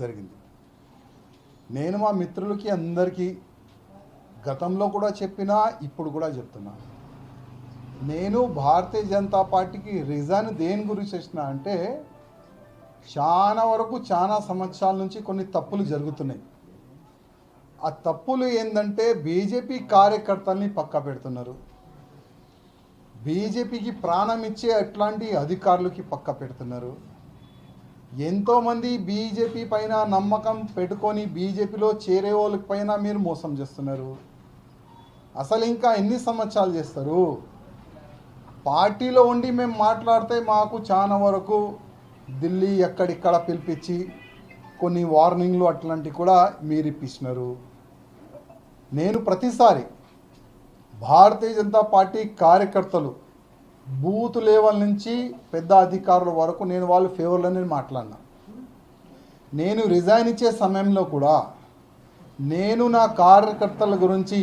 జరిగింది. నేను మా మిత్రులకి అందరికీ గతంలో కూడా చెప్పినా, ఇప్పుడు కూడా చెప్తున్నా, నేను భారతీయ జనతా పార్టీకి రిజైన్ దేని గురించి చేసిన అంటే, చాలా వరకు చాలా సంవత్సరాల నుంచి కొన్ని తప్పులు జరుగుతున్నాయి. ఆ తప్పులు ఏంటంటే బీజేపీ కార్యకర్తల్ని పక్క పెడుతున్నారు, బీజేపీకి ప్రాణం ఇచ్చే అట్లాంటి అధికారులకి పక్క పెడుతున్నారు. ఎంతోమంది బీజేపీ పైన నమ్మకం పెట్టుకొని బీజేపీలో చేరే వాళ్ళ పైన మీరు మోసం చేస్తున్నారు. అసలు ఇంకా ఎన్ని సంవత్సరాలు చేస్తారు? పార్టీలో ఉండి మేము మాట్లాడితే మాకు చాలా వరకు ఢిల్లీ ఎక్కడిక్కడ పిలిపించి కొన్ని వార్నింగ్లు అట్లాంటివి కూడా మీరు ఇప్పిస్తున్నారు. నేను ప్రతిసారి భారతీయ జనతా పార్టీ కార్యకర్తలు బూత్ లెవెల్ నుంచి పెద్ద అధికారుల వరకు నేను వాళ్ళ ఫేవర్లోనే మాట్లాడినా. నేను రిజైన్ ఇచ్చే సమయంలో కూడా నేను నా కార్యకర్తల గురించి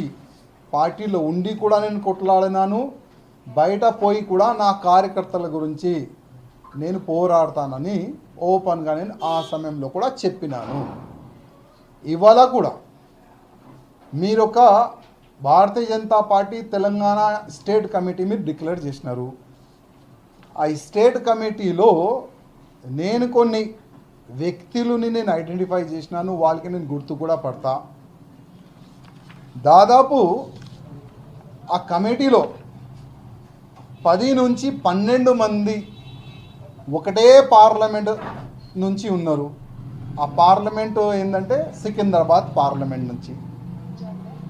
పార్టీలో ఉండి కూడా నేను కొట్లాడినాను, బయట పోయి కూడా నా కార్యకర్తల గురించి నేను పోరాడతానని ఓపెన్గా నేను ఆ సమయంలో కూడా చెప్పినాను. ఇవాళ కూడా మీరొక భారతీయ జనతా పార్టీ తెలంగాణ స్టేట్ కమిటీ మీరు డిక్లేర్ చేసినారు. ఆ స్టేట్ కమిటీలో నేను కొన్ని వ్యక్తులని నేను ఐడెంటిఫై చేసినాను, వాళ్ళకి నేను గుర్తు కూడా పడతా. దాదాపు ఆ కమిటీలో 10 నుంచి 12 మంది ఒకటే పార్లమెంట్ నుంచి ఉన్నారు. ఆ పార్లమెంటు ఏంటంటే సికింద్రాబాద్ పార్లమెంట్ నుంచి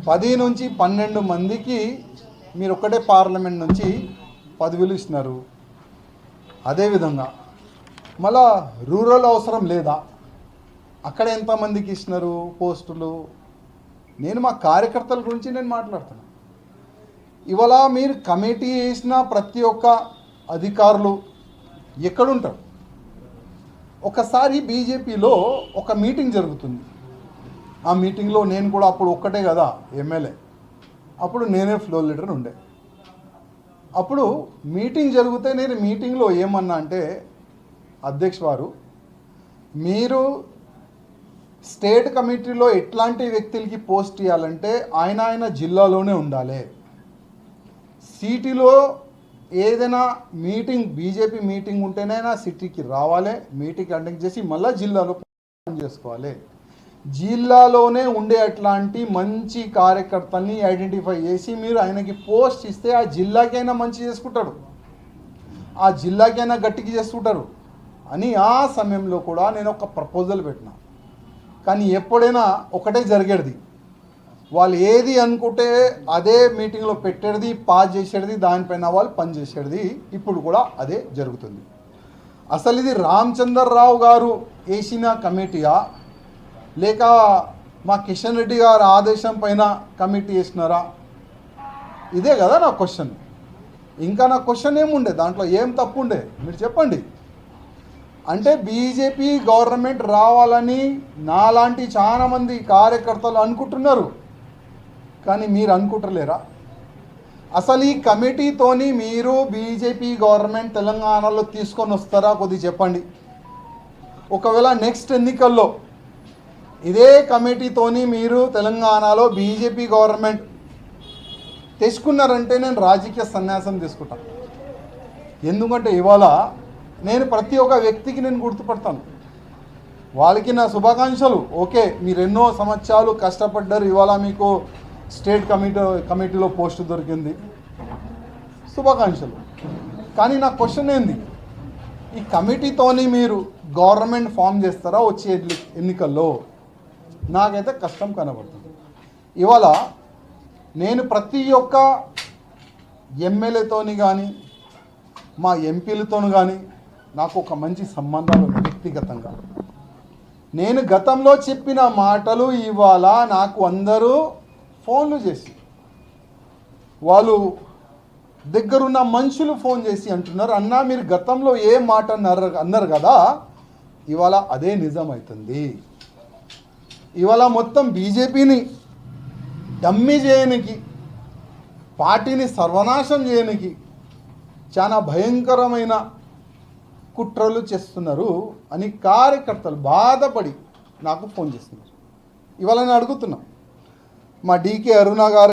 10 నుంచి 12 మందికి మీరు ఒకటే పార్లమెంట్ నుంచి పదవులు ఇస్తున్నారు. అదేవిధంగా మళ్ళా రూరల్ అవసరం లేదా? అక్కడ ఎంతమందికి ఇస్తున్నారు పోస్టులు? నేను మా కార్యకర్తల గురించి నేను మాట్లాడుతున్నాను. ఇవాళ మీరు కమిటీ వేసిన ప్రతి ఒక్క అధికారులు ఎక్కడుంటారు? ఒకసారి బీజేపీలో ఒక మీటింగ్ జరుగుతుంది. ఆ మీటింగ్లో నేను కూడా అప్పుడు ఒక్కటే కదా ఎమ్మెల్యే, అప్పుడు నేనే ఫ్లోర్ లీడర్ ఉండే. అప్పుడు మీటింగ్ జరిగితే నేను మీటింగ్లో ఏమన్నా అంటే, అధ్యక్ష వారు మీరు స్టేట్ కమిటీలో ఎట్లాంటి వ్యక్తులకి పోస్ట్ ఇవ్వాలంటే ఆయన జిల్లాలోనే ఉండాలి. సిటీలో ఏదైనా మీటింగ్ బీజేపీ మీటింగ్ ఉంటేనే సిటీకి రావాలి, మీటింగ్ కండక్ట్ చేసి మళ్ళీ జిల్లాలో చేసుకోవాలి. జిల్లాలోనే ఉండే అట్లాంటి మంచి కార్యకర్తల్ని ఐడెంటిఫై చేసి మీరు ఆయనకి పోస్ట్ ఇస్తే ఆ జిల్లాకైనా మంచి చేసుకుంటాడు, ఆ జిల్లాకైనా గట్టికి చేసుకుంటారు అని ఆ సమయంలో కూడా నేను ఒక ప్రపోజల్ పెట్టినా. కానీ ఎప్పుడైనా ఒకటే జరిగేది, వాళ్ళు ఏది అనుకుంటే అదే మీటింగ్లో పెట్టేది, పాస్ చేసేది, దానిపైన వాళ్ళు పని చేసేది. ఇప్పుడు కూడా అదే జరుగుతుంది. అసలు ఇది రామచంద్రరావు గారు వేసిన కమిటీయా లేక మా కిషన్ రెడ్డి గారు ఆదేశం పైన కమిటీ వేసినారా? ఇదే కదా నా క్వశ్చన్. ఇంకా నా క్వశ్చన్ ఏముండే, దాంట్లో ఏం తప్పు ఉండే మీరు చెప్పండి. అంటే బీజేపీ గవర్నమెంట్ రావాలని నాలాంటి చాలామంది కార్యకర్తలు అనుకుంటున్నారు, కానీ మీరు అనుకుంటలేరా? అసలు ఈ కమిటీతోని మీరు బీజేపీ గవర్నమెంట్ తెలంగాణలో తీసుకొని వస్తారా? కొద్దిగా చెప్పండి. ఒకవేళ నెక్స్ట్ ఎన్నికల్లో ఇదే కమిటీతోని మీరు తెలంగాణలో బీజేపీ గవర్నమెంట్ తెచ్చుకున్నారంటే నేను రాజకీయ సన్యాసం తీసుకుంటాను. ఎందుకంటే ఇవాళ నేను ప్రతి ఒక్క వ్యక్తికి నేను గుర్తుపడతాను. వాళ్ళకి నా శుభాకాంక్షలు. ఓకే, మీరు ఎన్నో సంవత్సరాలు కష్టపడ్డారు, ఇవాళ మీకు స్టేట్ కమిటీలో పోస్టు దొరికింది, శుభాకాంక్షలు. కానీ నా క్వశ్చన్ ఏంది, ఈ కమిటీతోని మీరు గవర్నమెంట్ ఫామ్ చేస్తారా వచ్చే ఎన్నికల్లో? నాకైతే కష్టం కనబడుతుంది. ఇవాళ నేను ప్రతి ఒక్క ఎమ్మెల్యేతోని కానీ మా ఎంపీలతో కానీ నాకు ఒక మంచి సంబంధాలు వ్యక్తిగతంగా. నేను గతంలో చెప్పిన మాటలు ఇవాళ నాకు అందరూ ఫోన్లు చేసి, వాళ్ళు దగ్గరున్న మనుషులు ఫోన్ చేసి అంటున్నారు, అన్నా మీరు గతంలో ఏ మాట అన్నారు కదా, ఇవాళ అదే నిజం అవుతుంది. ఇవాళ మొత్తం బీజేపీని డమ్మీ చేయడానికి, పార్టీని సర్వనాశం చేయడానికి చాలా భయంకరమైన కుట్రలు చేస్తున్నారు అని కార్యకర్తలు బాధపడి నాకు ఫోన్ చేస్తున్నారు. ఇవాళ నేను అడుగుతున్నా, మా డీకే అరుణ గారు